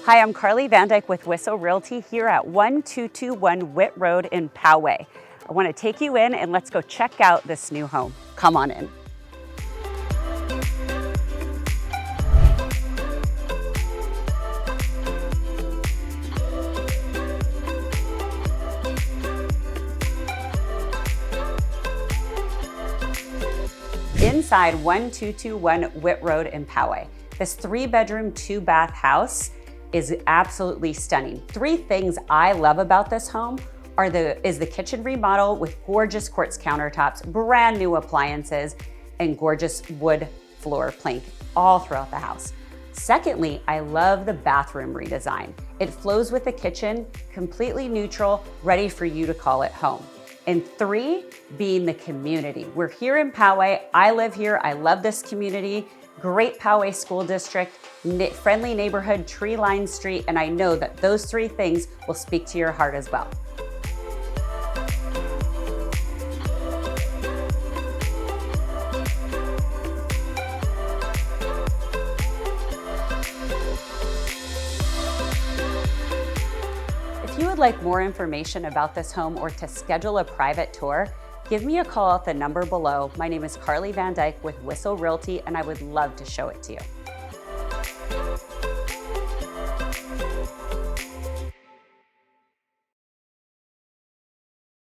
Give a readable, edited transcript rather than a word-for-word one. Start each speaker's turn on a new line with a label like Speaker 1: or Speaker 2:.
Speaker 1: Hi, I'm Karlee VanDyke with Whissel Realty here at 1221 Witt Road in Poway. I want to take you in and let's go check out this new home. Come on in. Inside 1221 Witt Road in Poway. This 3-bedroom, 2-bath house is absolutely stunning. 3 things I love about this home is the kitchen remodel with gorgeous quartz countertops, brand new appliances, and gorgeous wood floor plank all throughout the house. Secondly, I love the bathroom redesign. It flows with the kitchen, completely neutral, ready for you to call it home. And 3, being the community. We're here in Poway. I live here. I love this community. Great Poway School District, friendly neighborhood, tree-lined street, and I know that those 3 things will speak to your heart as well. If you would like more information about this home or to schedule a private tour, give me a call at the number below. My name is Karlee VanDyke with Whissel Realty, and I would love to show it to you.